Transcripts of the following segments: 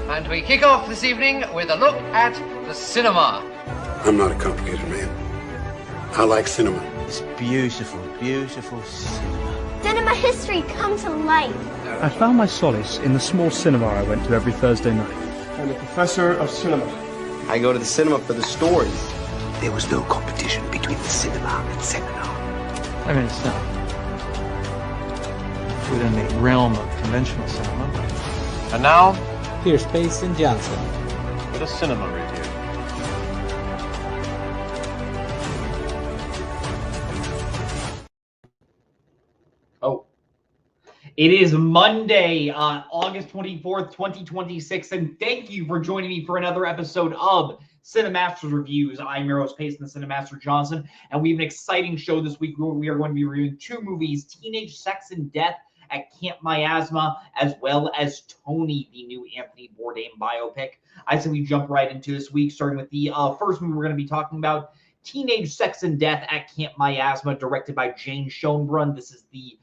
And we kick off this evening with a look at the cinema. I'm not a complicated man. I like cinema. It's beautiful, beautiful cinema. Cinema history come to life. I found my solace in the small cinema I went to every Thursday night. I'm a professor of cinema. I go to the cinema for the stories. There was no competition between the cinema and seminar. I mean, it's not within the realm of conventional cinema. And now, here's Pace and Johnson with a cinema review. It is Monday, August 24th, 2026, and thank you for joining me for another episode of Cinemaster's Reviews. I'm your host, Pace, and the Cinemaster Johnson, and we have an exciting show this week where we are going to be reviewing two movies, Teenage Sex and Death at Camp Miasma, as well as Tony, the new Anthony Bourdain biopic. I say we jump right into this week, starting with the first movie we're going to be talking about, Teenage Sex and Death at Camp Miasma, directed by Jane Schoenbrunn. This is the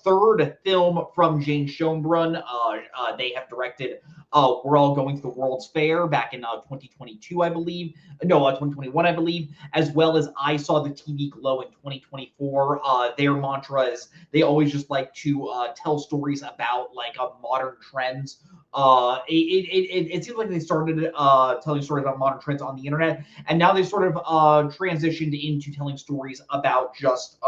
third film from Jane Schoenbrunn. They have directed We're All Going to the World's Fair back in 2022, I believe. No, 2021, I believe, as well as I Saw the TV Glow in 2024. Their mantra is they always just like to tell stories about like modern trends. It seems like they started telling stories about modern trends on the internet, and now they sort of transitioned into telling stories about just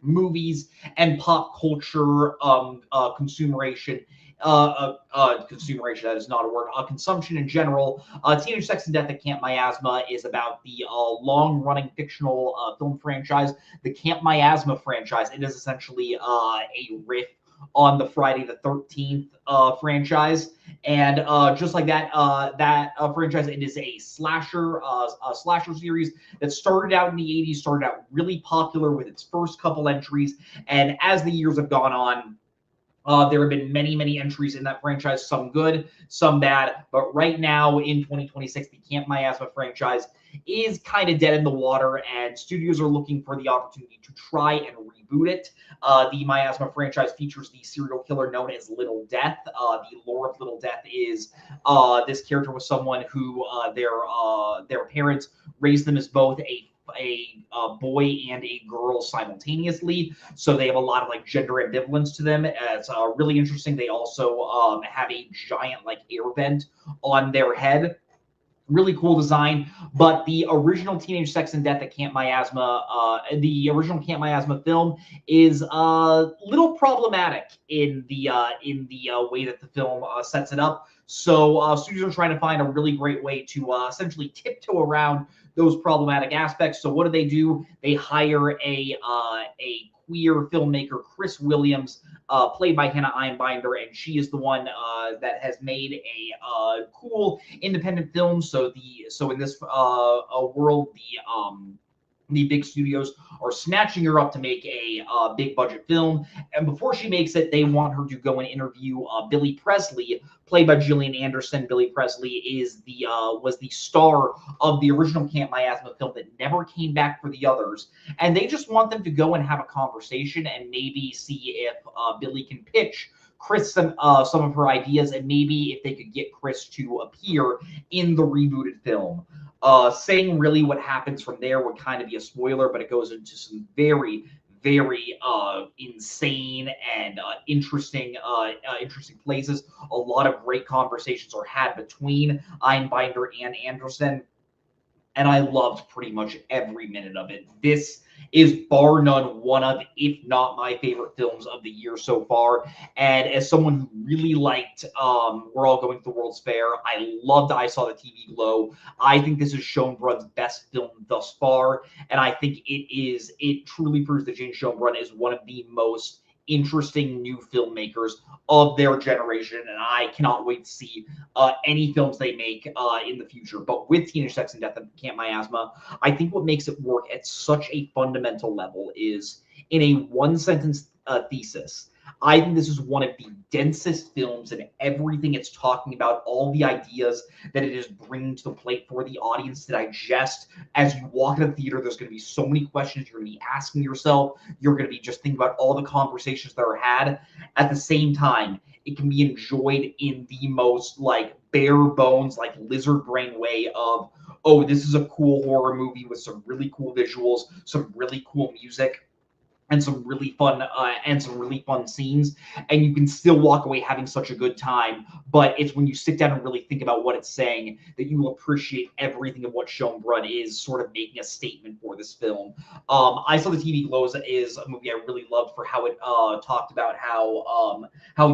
movies and pop culture consumeration. Consumeration, that is not a word. Consumption in general. Teenage Sex and Death at Camp Miasma is about the long-running fictional film franchise, the Camp Miasma franchise. It is essentially a riff on the Friday the 13th franchise, and just like that franchise, it is a slasher series that started out in the 80s, started out really popular with its first couple entries, and as the years have gone on, there have been many entries in that franchise, some good, some bad, but right now in 2026, the Camp Miasma franchise is kind of dead in the water, and studios are looking for the opportunity to try and reboot it. The Miasma franchise features the serial killer known as Little Death. The lore of Little Death is this character was someone who their parents raised them as both a boy and a girl simultaneously, so they have a lot of like gender ambivalence to them. It's really interesting. They also have a giant like air vent on their head. Really cool design, but the original Teenage Sex and Death at Camp Miasma, the original Camp Miasma film is a little problematic in the way that the film sets it up. So studios are trying to find a really great way to essentially tiptoe around those problematic aspects. So what do? They hire a queer filmmaker, Chris Williams, played by Hannah Einbinder, and she is the one that has made a cool independent film. So in this world, the big studios are snatching her up to make a big budget film, and before she makes it, they want her to go and interview Billy Presley, played by Gillian Anderson. Billy Presley was the star of the original Camp Miasma film that never came back for the others, and they just want them to go and have a conversation and maybe see if Billy can pitch Chris some of her ideas, and maybe if they could get Chris to appear in the rebooted film. Saying really what happens from there would kind of be a spoiler, but it goes into some very insane and interesting places. A lot of great conversations are had between Einbinder and Anderson, and I loved pretty much every minute of it. This is bar none one of, if not my favorite films of the year so far. And as someone who really liked We're All Going to the World's Fair, I loved I Saw the TV Glow. I think this is Schoenbrunn's best film thus far, and I think it truly proves that Jane Schoenbrunn is one of the most interesting new filmmakers of their generation, and I cannot wait to see any films they make in the future. But with Teenage Sex and Death at Camp Miasma, I think what makes it work at such a fundamental level is in a one-sentence thesis. I think this is one of the densest films in everything it's talking about, all the ideas that it is bringing to the plate for the audience to digest. As you walk in the theater, there's going to be so many questions you're going to be asking yourself. You're going to be just thinking about all the conversations that are had. At the same time, it can be enjoyed in the most like bare bones, like lizard brain way of, oh, this is a cool horror movie with some really cool visuals, some really cool music, and some really fun scenes, and you can still walk away having such a good time. But it's when you sit down and really think about what it's saying that you will appreciate everything of what Schoenbrunn is sort of making a statement for this film. I Saw the TV Glows is a movie I really loved for how it talked about how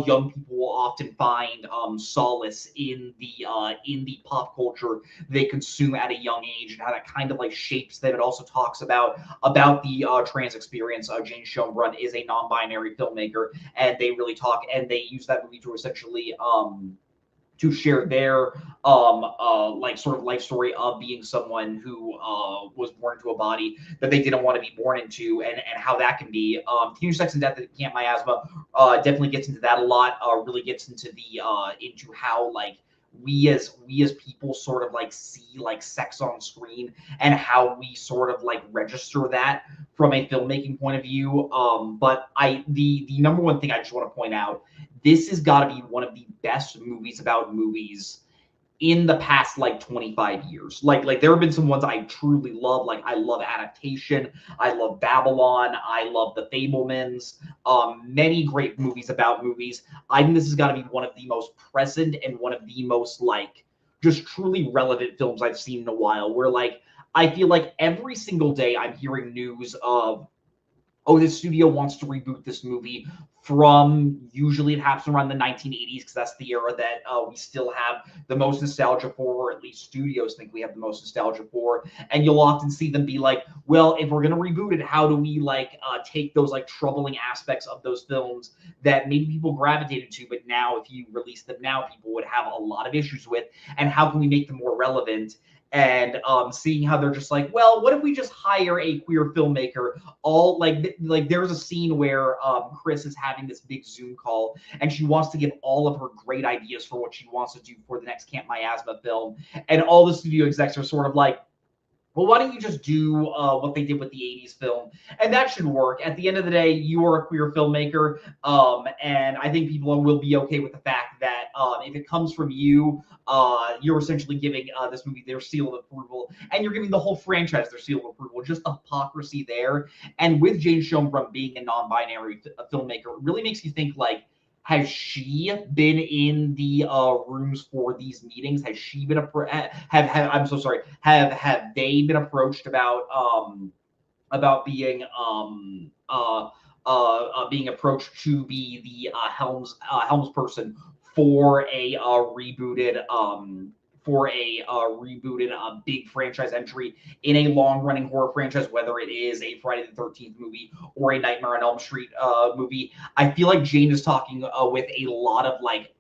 young people will often find solace in the pop culture they consume at a young age, and how that kind of like shapes them. It also talks about the trans experience. Jane Schoenbrunn is a non-binary filmmaker, and they really talk, and they use that movie to essentially to share their like sort of life story of being someone who was born into a body that they didn't want to be born into, and how that can be. Teenage Sex and Death at Camp Miasma definitely gets into that a lot. Really gets into the into how like we as people sort of like see like sex on screen, and how we sort of like register that from a filmmaking point of view. But the number one thing I just want to point out, this has got to be one of the best movies about movies in the past like 25 years. Like there have been some ones I truly love. Like I love Adaptation, I love Babylon, I love The Fabelmans. Many great movies about movies. I think this has got to be one of the most present and one of the most like just truly relevant films I've seen in a while, where like I feel like every single day I'm hearing news of, oh, this studio wants to reboot this movie from, usually it happens around the 1980s, because that's the era that we still have the most nostalgia for, or at least studios think we have the most nostalgia for. And you'll often see them be like, well, if we're going to reboot it, how do we like take those like troubling aspects of those films that maybe people gravitated to, but now if you release them now, people would have a lot of issues with, and how can we make them more relevant? And seeing how they're just like, well, what if we just hire a queer filmmaker? All like there's a scene where Chris is having this big Zoom call, and she wants to give all of her great ideas for what she wants to do for the next Camp Miasma film, and all the studio execs are sort of like, well, why don't you just do what they did with the 80s film? And that should work. At the end of the day, you are a queer filmmaker, and I think people will be okay with the fact that if it comes from you, you're essentially giving this movie their seal of approval, and you're giving the whole franchise their seal of approval. Just the hypocrisy there. And with Jane Schoenbrunn being a non-binary filmmaker, it really makes you think, like, has she been in the rooms for these meetings? Has she been I'm so sorry. Have they been approached about being being approached to be the helms person for a rebooted big franchise entry in a long-running horror franchise, whether it is a Friday the 13th movie or a Nightmare on Elm Street movie. I feel like Jane is talking with a lot of like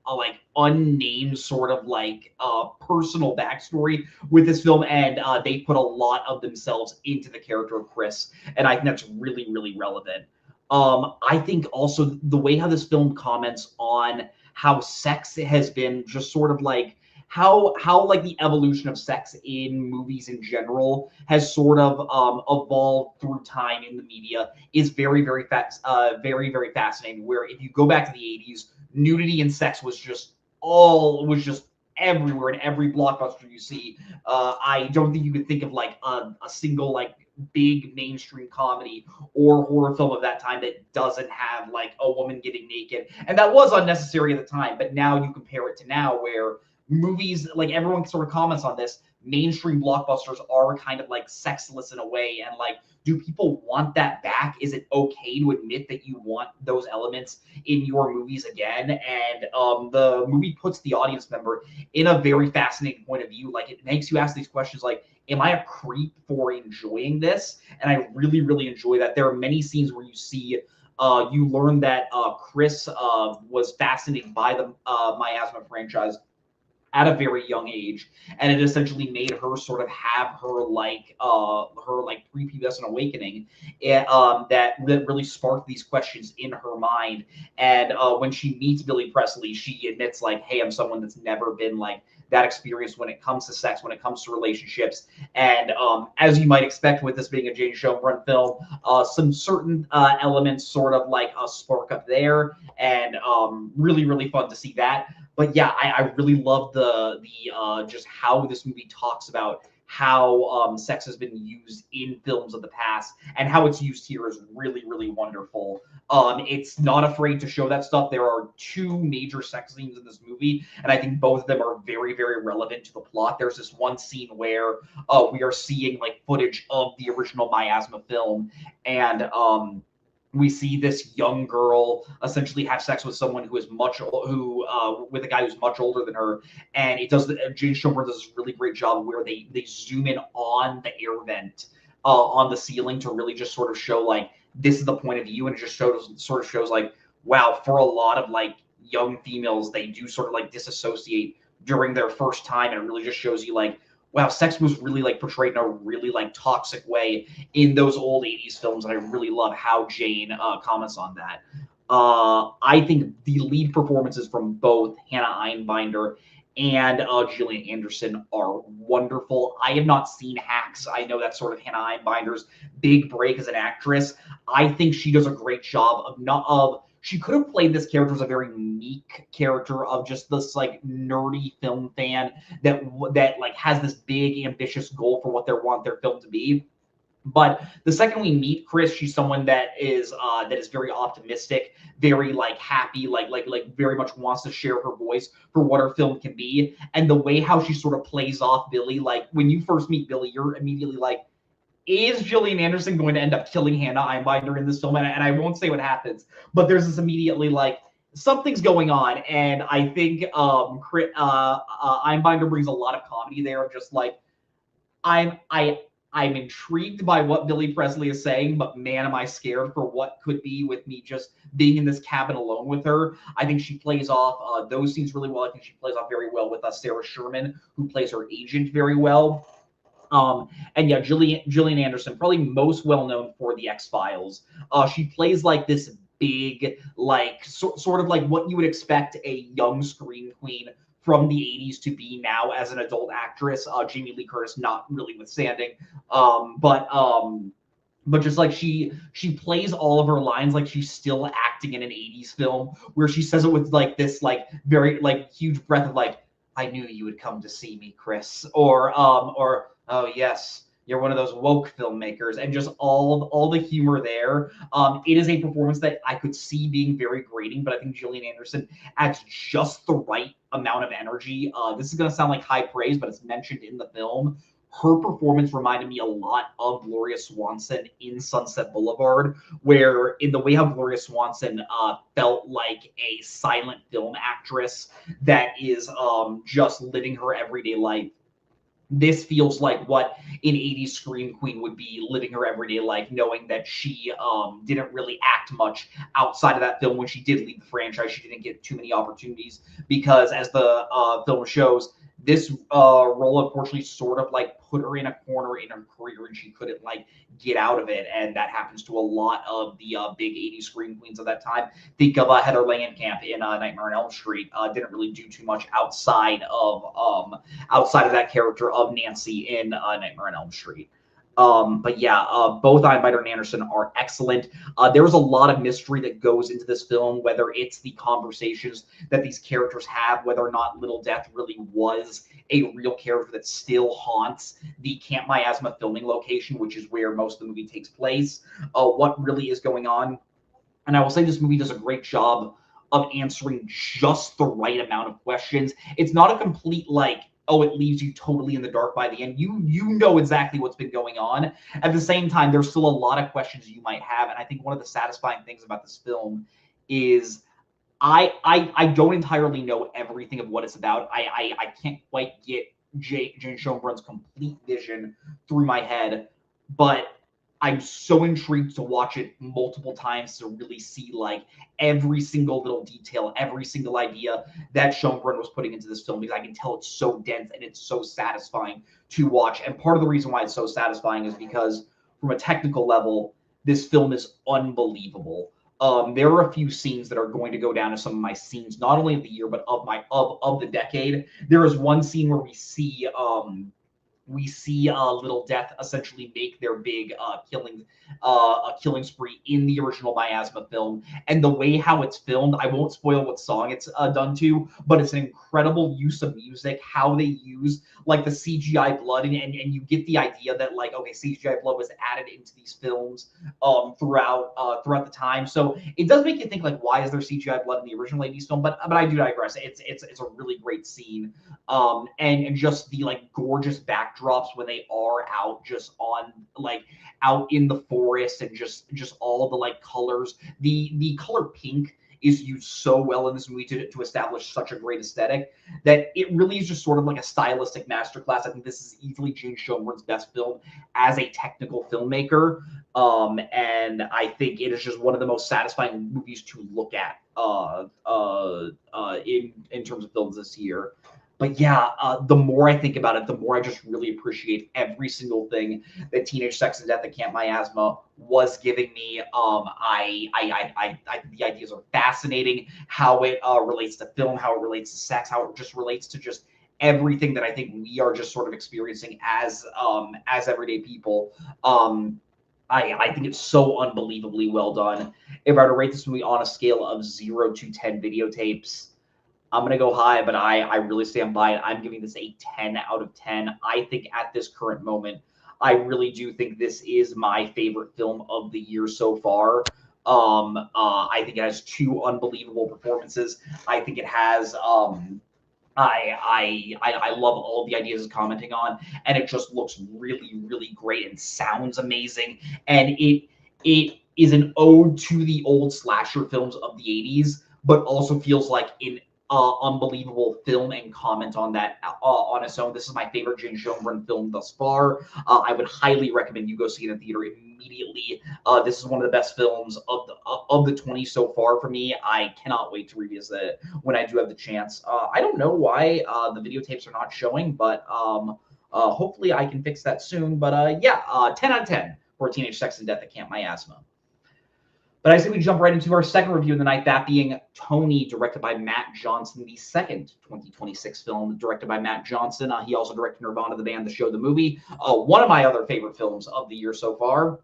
unnamed sort of like personal backstory with this film, and they put a lot of themselves into the character of Chris, and I think that's really, really relevant. I think also the way how this film comments on how sex has been just sort of like how like the evolution of sex in movies in general has sort of evolved through time in the media is very, very very fascinating. Where if you go back to the 80s, nudity and sex was just everywhere in every blockbuster you see. I don't think you could think of like a single like big mainstream comedy or horror film of that time that doesn't have like a woman getting naked, and that was unnecessary at the time. But now you compare it to now, where movies, like everyone sort of comments on this, mainstream blockbusters are kind of like sexless in a way, and like, do people want that back? Is it okay to admit that you want those elements in your movies again? And the movie puts the audience member in a very fascinating point of view. Like, it makes you ask these questions like, am I a creep for enjoying this? And I really, really enjoy that. There are many scenes where you see you learn that Chris was fascinated by the Miasma franchise at a very young age, and it essentially made her sort of have her prepubescent awakening, that really sparked these questions in her mind. And when she meets Billy Presley, she admits like, hey, I'm someone that's never been like that experience when it comes to sex, when it comes to relationships. And as you might expect with this being a Jane Schoenbrunn film, some certain elements sort of like spark up there, and really, really fun to see that. But yeah, I really love the just how this movie talks about how sex has been used in films of the past, and how it's used here is really, really wonderful. It's not afraid to show that stuff. There are two major sex scenes in this movie, and I think both of them are very, very relevant to the plot. There's this one scene where we are seeing like footage of the original Miasma film, and we see this young girl essentially have sex with someone who is with a guy who's much older than her, and it does. Jane Schoenbrunn does this really great job where they zoom in on the air vent on the ceiling to really just sort of show like this is the point of view, and it just shows like, wow, for a lot of like young females, they do sort of like disassociate during their first time, and it really just shows you like, wow, sex was really like portrayed in a really like toxic way in those old 80s films. And I really love how Jane comments on that. I think the lead performances from both Hannah Einbinder and Gillian Anderson are wonderful. I have not seen Hacks. I know that's sort of Hannah Einbinder's big break as an actress. I think she does a great job she could have played this character as a very meek character of just this like nerdy film fan that like has this big ambitious goal for what they want their film to be. But the second we meet Chris, she's someone that is very optimistic, very like happy, like very much wants to share her voice for what her film can be. And the way how she sort of plays off Billy, like when you first meet Billy, you're immediately like, is Gillian Anderson going to end up killing Hannah Einbinder in this film? And I won't say what happens, but there's this immediately like something's going on, and I think Einbinder brings a lot of comedy there. Just like I'm intrigued by what Billy Presley is saying, but man, am I scared for what could be with me just being in this cabin alone with her. I think she plays off those scenes really well. I think she plays off very well with Sarah Sherman, who plays her agent very well. And yeah, Gillian Anderson, probably most well known for The X-Files. She plays like this big, like sort of like what you would expect a young scream queen from the 80s to be now as an adult actress. Jamie Lee Curtis not really withstanding, but just like she plays all of her lines like she's still acting in an 80s film, where she says it with like this like very like huge breath of like, I knew you would come to see me, Chris, or oh yes, you're one of those woke filmmakers, and just all the humor there. It is a performance that I could see being very grating, but I think Gillian Anderson adds just the right amount of energy. This is going to sound like high praise, but it's mentioned in the film. Her performance reminded me a lot of Gloria Swanson in Sunset Boulevard, where in the way how Gloria Swanson felt like a silent film actress that is just living her everyday life. This feels like what an 80s scream queen would be living her everyday life, knowing that she didn't really act much outside of that film. When she did leave the franchise, she didn't get too many opportunities because, as the film shows, this role unfortunately sort of like put her in a corner in her career, and she couldn't like get out of it. And that happens to a lot of the big 80s scream queens of that time. Think of Heather Langenkamp in Nightmare on Elm Street. Didn't really do too much outside of that character of Nancy in Nightmare on Elm Street. But yeah, both Einbinder and Anderson are excellent. There was a lot of mystery that goes into this film, whether it's the conversations that these characters have, whether or not Little Death really was a real character that still haunts the Camp Miasma filming location, which is where most of the movie takes place, what really is going on. And I will say this movie does a great job of answering just the right amount of questions. It's not a complete like, oh, it leaves you totally in the dark by the end. You know exactly what's been going on. At the same time, there's still a lot of questions you might have. And I think one of the satisfying things about this film is I don't entirely know everything of what it's about. I can't quite get Jane Schoenbrunn's complete vision through my head, but I'm so intrigued to watch it multiple times to really see like every single little detail, every single idea that Schoenbrunn was putting into this film, because I can tell it's so dense and it's so satisfying to watch. And part of the reason why it's so satisfying is because from a technical level, this film is unbelievable. there are a few scenes that are going to go down as some of my scenes, not only of the year, but of the decade. There is one scene where we see Little Death essentially make their big killing spree in the original Miasma film, and the way how it's filmed, I won't spoil what song it's done to, but it's an incredible use of music, how they use like the CGI blood, and you get the idea that like, okay, CGI blood was added into these films throughout the time, so it does make you think like, why is there CGI blood in the original 80s film? But I do digress. It's a really great scene, and just the like gorgeous backdrops when they are out just on like out in the forest, and just all the like colors. The color pink is used so well in this movie to establish such a great aesthetic that it really is just sort of like a stylistic masterclass. I think this is easily Gene Schoenberg's best film as a technical filmmaker, and I think it is just one of the most satisfying movies to look at in terms of films this year. But yeah, the more I think about it, the more I just really appreciate every single thing that Teenage Sex and Death at Camp Miasma was giving me. The ideas are fascinating. How it relates to film, how it relates to sex, how it just relates to just everything that I think we are just sort of experiencing as everyday people. I think it's so unbelievably well done. If I were to rate this movie on a scale of 0 to 10 videotapes, I'm going to go high, but I really stand by it. I'm giving this a 10 out of 10. I think at this current moment, I really do think this is my favorite film of the year so far. I think it has two unbelievable performances. I think it has I love all the ideas it's commenting on, and it just looks really, really great and sounds amazing. And it is an ode to the old slasher films of the 80s, but also feels like an unbelievable film and comment on that on its own. This is my favorite Gene Schoenberg film thus far. I would highly recommend you go see it in the theater immediately. This is one of the best films of the 20s so far for me. I cannot wait to revisit it when I do have the chance. I don't know why the videotapes are not showing, but hopefully I can fix that soon. But 10 out of 10 for Teenage Sex and Death at Camp Miasma. But I say we jump right into our second review of the night, that being Tony, directed by Matt Johnson, the second 2026 film directed by Matt Johnson. He also directed Nirvana, the band, the show, the movie. One of my other favorite films of the year so far.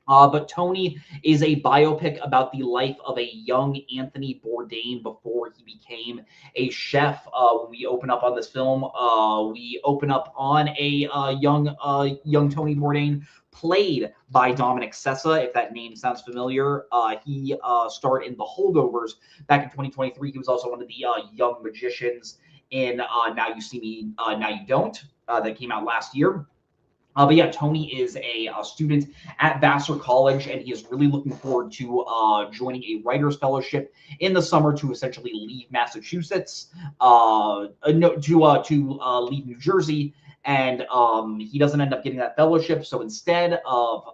But Tony is a biopic about the life of a young Anthony Bourdain before he became a chef. When we open up on this film, we open up on a young Tony Bourdain, played by Dominic Sessa, if that name sounds familiar. He starred in The Holdovers back in 2023. He was also one of the young magicians in Now You See Me, Now You Don't, that came out last year. But yeah, Tony is a student at Vassar College, and he is really looking forward to joining a writer's fellowship in the summer to essentially leave Massachusetts, to leave New Jersey. And he doesn't end up getting that fellowship. So instead of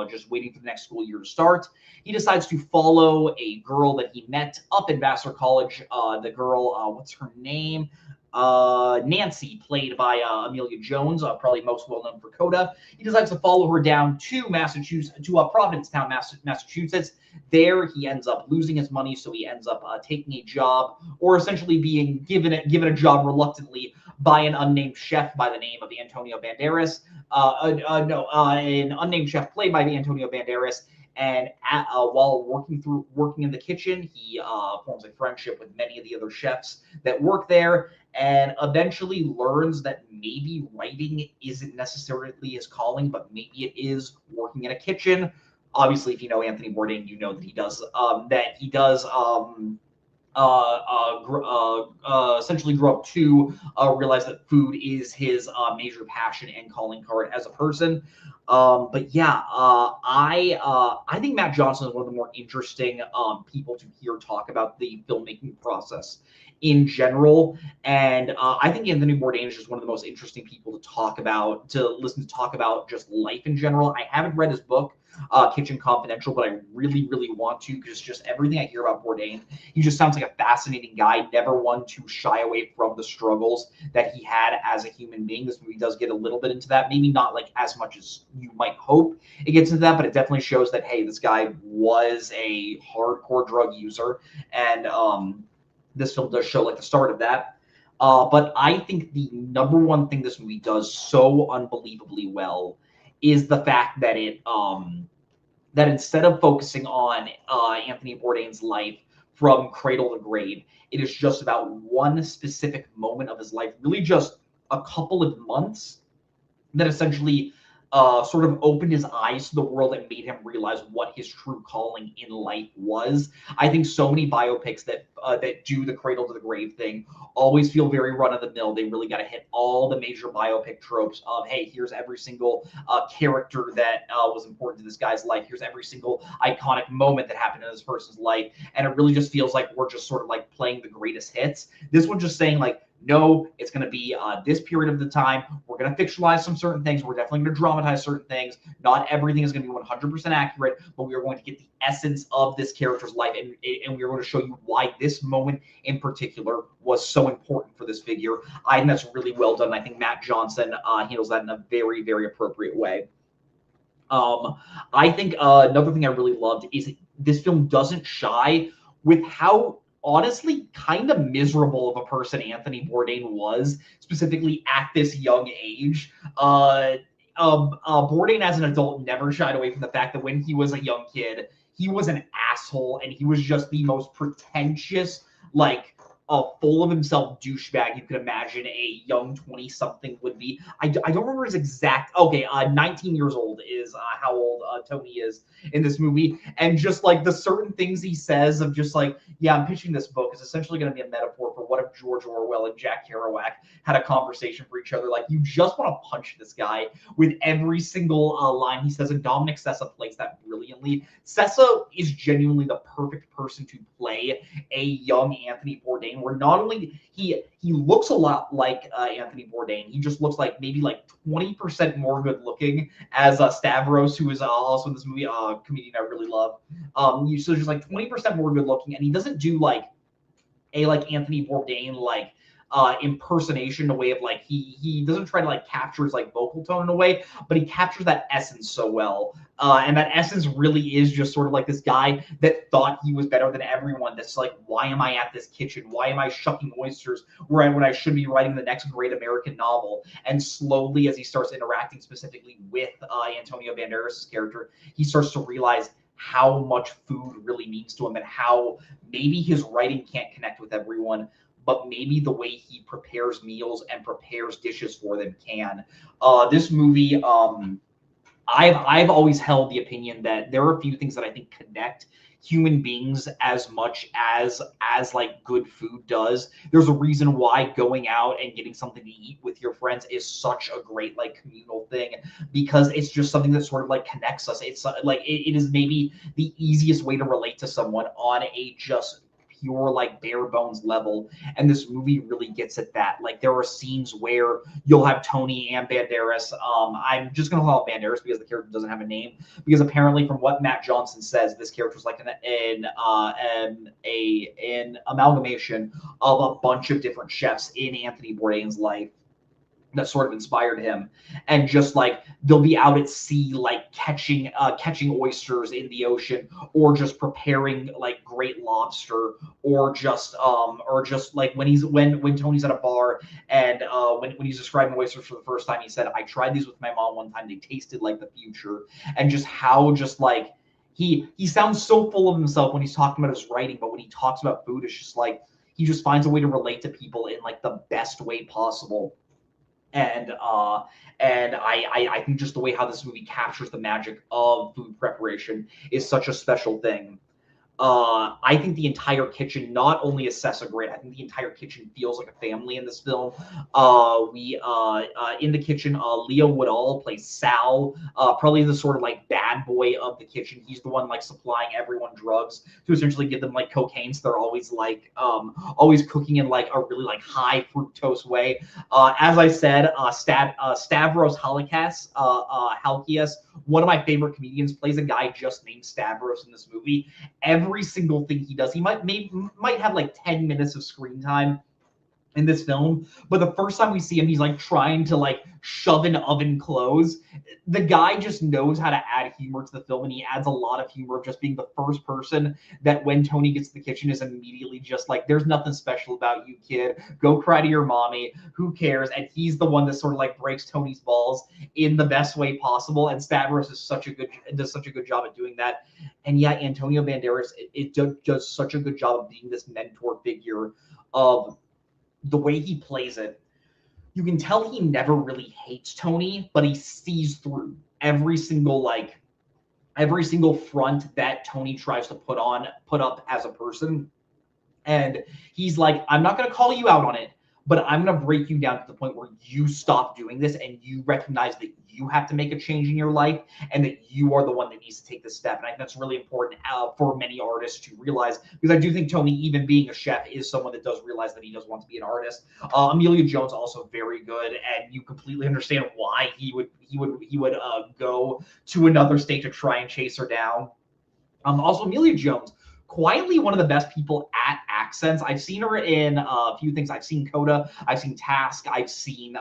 just waiting for the next school year to start, he decides to follow a girl that he met up in Vassar College. The girl, what's her name? Nancy, played by Amelia Jones, probably most well known for Coda. He decides to follow her down to Massachusetts, to Provincetown, Massachusetts. There, he ends up losing his money, so he ends up taking a job, or essentially being given a job reluctantly by an unnamed chef by the name of Antonio Banderas. An unnamed chef played by Antonio Banderas. And while working in the kitchen, he forms a friendship with many of the other chefs that work there, and eventually learns that maybe writing isn't necessarily his calling, but maybe it is working in a kitchen. Obviously, if you know Anthony Bourdain, you know that he does essentially grew up to realize that food is his major passion and calling card as a person. But yeah, I think Matt Johnson is one of the more interesting people to hear talk about the filmmaking process in general. And I think Anthony Bourdain is just one of the most interesting people to listen to talk about just life in general. I haven't read his book, Kitchen Confidential, but I really, really want to, because just everything I hear about Bourdain, he just sounds like a fascinating guy, never one to shy away from the struggles that he had as a human being. This movie does get a little bit into that, maybe not like as much as you might hope it gets into that, but it definitely shows that, hey, this guy was a hardcore drug user, and this film does show like the start of that. But I think the number one thing this movie does so unbelievably well is the fact that it that instead of focusing on Anthony Bourdain's life from cradle to grave, it is just about one specific moment of his life, really just a couple of months, that essentially sort of opened his eyes to the world and made him realize what his true calling in life was. I think so many biopics that do the cradle to the grave thing always feel very run of the mill. They really got to hit all the major biopic tropes of, hey, here's every single character that was important to this guy's life. Here's every single iconic moment that happened in this person's life. And it really just feels like we're just sort of like playing the greatest hits. This one just saying like, no, it's going to be this period of the time. We're going to fictionalize some certain things. We're definitely going to dramatize certain things. Not everything is going to be 100% accurate, but we are going to get the essence of this character's life, and we are going to show you why this moment in particular was so important for this figure. I think that's really well done. I think Matt Johnson handles that in a very, very appropriate way. I think another thing I really loved is this film doesn't shy with how honestly kind of miserable of a person Anthony Bourdain was, specifically at this young age. Bourdain as an adult never shied away from the fact that when he was a young kid, he was an asshole, and he was just the most pretentious, like, full of himself douchebag you could imagine a young 20-something would be. I don't remember his exact. Okay, 19 years old is how old Tony is in this movie, and just like the certain things he says of just like, yeah, I'm pitching this book is essentially going to be a metaphor for what if George Orwell and Jack Kerouac had a conversation for each other. Like, you just want to punch this guy with every single line he says, and Dominic Sessa plays that brilliantly. Sessa is genuinely the perfect person to play a young Anthony Bourdain, where not only he looks a lot like Anthony Bourdain, he just looks like maybe like 20% more good looking as Stavros, who is also in this movie, a comedian I really love. So just like 20% more good looking, and he doesn't do like Anthony Bourdain like impersonation in a way of like he doesn't try to like capture his like vocal tone in a way, but he captures that essence so well. And that essence really is just sort of like this guy that thought he was better than everyone. That's like, why am I at this kitchen? Why am I shucking oysters when I should be writing the next great American novel? And slowly, as he starts interacting specifically with Antonio Banderas' character, he starts to realize how much food really means to him, and how maybe his writing can't connect with everyone, but maybe the way he prepares meals and prepares dishes for them can. This movie, I've always held the opinion that there are a few things that I think connect human beings as much as like good food does. There's a reason why going out and getting something to eat with your friends is such a great like communal thing, because it's just something that sort of like connects us. It's like it is maybe the easiest way to relate to someone on a just pure like bare bones level, and this movie really gets at that. Like, there are scenes where you'll have Tony and Banderas. I'm just gonna call it Banderas because the character doesn't have a name, because apparently from what Matt Johnson says, this character is like an amalgamation of a bunch of different chefs in Anthony Bourdain's life that sort of inspired him. And just like they'll be out at sea like catching oysters in the ocean, or just preparing like great lobster, or just like when Tony's at a bar, and when he's describing oysters for the first time, he said, I tried these with my mom one time, they tasted like the future. And just how just like he sounds so full of himself when he's talking about his writing, but when he talks about food, it's just like he just finds a way to relate to people in like the best way possible. And I think just the way how this movie captures the magic of food preparation is such a special thing. I think the entire kitchen, not only is Sessa great, I think the entire kitchen feels like a family in this film. In the kitchen, Leo Woodall plays Sal, probably the sort of like bad boy of the kitchen. He's the one like supplying everyone drugs to essentially give them like cocaine, so they're always like always cooking in like a really like high fructose way. As I said, Stavros Halkias, one of my favorite comedians, plays a guy just named Stavros in this movie. Every single thing he does, he might have like 10 minutes of screen time in this film, but the first time we see him, he's like trying to like shove an oven close. The guy just knows how to add humor to the film, and he adds a lot of humor of just being the first person that when Tony gets to the kitchen is immediately just like, there's nothing special about you, kid. Go cry to your mommy. Who cares? And he's the one that sort of like breaks Tony's balls in the best way possible. And Stavros does such a good job at doing that. And yeah, Antonio Banderas does such a good job of being this mentor figure of the way he plays it. You can tell he never really hates Tony, but he sees through every single front that Tony tries to put up as a person. And he's like, I'm not going to call you out on it, but I'm going to break you down to the point where you stop doing this and you recognize that you have to make a change in your life and that you are the one that needs to take this step. And I think that's really important for many artists to realize, because I do think Tony, even being a chef, is someone that does realize that he does want to be an artist. Amelia Jones also very good, and you completely understand why he would go to another state to try and chase her down. Also, Amelia Jones, quietly one of the best people at accents. I've seen her in a few things. I've seen Coda, I've seen Task, I've seen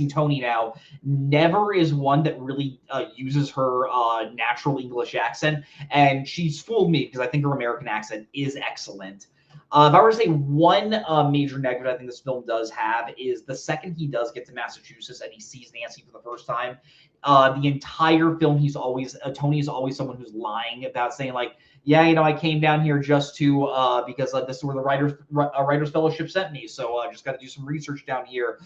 Tony now. Never is one that really uses her natural English accent, and she's fooled me because I think her American accent is excellent. If I were to say one major negative I think this film does have is the second he does get to Massachusetts and he sees Nancy for the first time, the entire film Tony is always someone who's lying about saying like, yeah, I came down here just to because this is where the writers fellowship sent me, so I just got to do some research down here.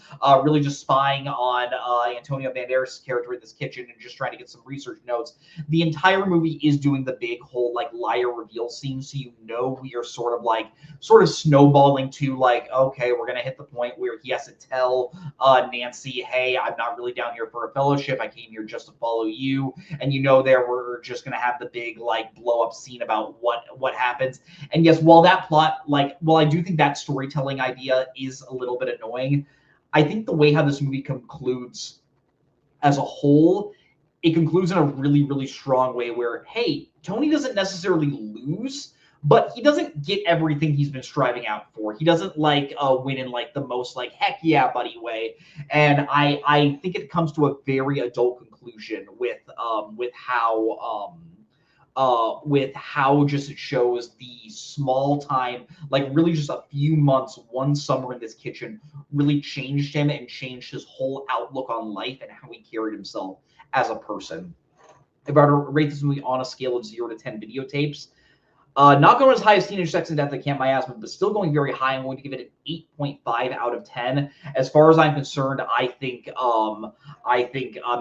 Really just spying on Antonio Banderas' character in this kitchen and just trying to get some research notes. The entire movie is doing the big whole like liar reveal scene, so we are sort of snowballing to like, okay, we're gonna hit the point where he has to tell Nancy, hey, I'm not really down here for a fellowship. I came here just to follow you, and there we're just gonna have the big like blow up scene about what happens. And yes, while I do think that storytelling idea is a little bit annoying, I think the way how this movie concludes as a whole, it concludes in a really, really strong way where, hey, Tony doesn't necessarily lose, but he doesn't get everything he's been striving out for. He doesn't win in like the most like heck yeah buddy way. And I think it comes to a very adult conclusion with how just it shows the small time, like really just a few months, one summer in this kitchen really changed him and changed his whole outlook on life and how he carried himself as a person. If I were to rate this movie on a scale of 0 to 10 videotapes, not going as high as Teenage Sex and Death at Camp Miasma, but still going very high. I'm going to give it an 8.5 out of 10. As far as I'm concerned, I think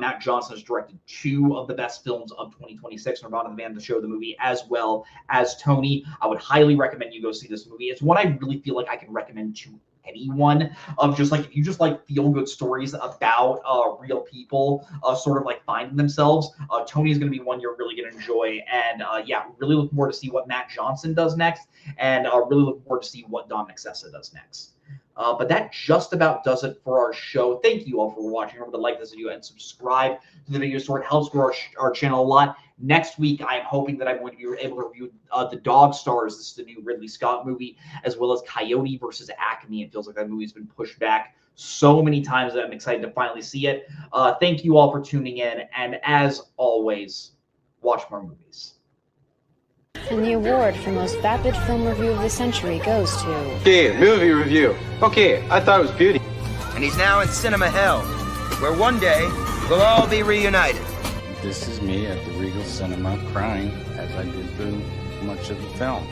Matt Johnson has directed 2 of the best films of 2026, Nirvana the Man, the show, the movie, as well as Tony. I would highly recommend you go see this movie. It's one I really feel like I can recommend to anyone, of just like, if you just like feel good stories about real people sort of like finding themselves, Tony is going to be one you're really going to enjoy. And yeah, really looking forward to see what Matt Johnson does next, and really looking forward to see what Dominic Sessa does next. But that just about does it for our show. Thank you all for watching. Remember to like this video and subscribe to the video store. It helps grow our channel a lot. Next week, I'm hoping that I'm going to be able to review The Dog Stars. This is the new Ridley Scott movie, as well as Coyote versus Acme. It feels like that movie's been pushed back so many times that I'm excited to finally see it. Thank you all for tuning in, and as always, watch more movies. And the award for most vapid film review of the century goes to... Okay, movie review. Okay, I thought it was beauty. And he's now in cinema hell, where one day we'll all be reunited. This is me at the Regal Cinema crying as I did through much of the film.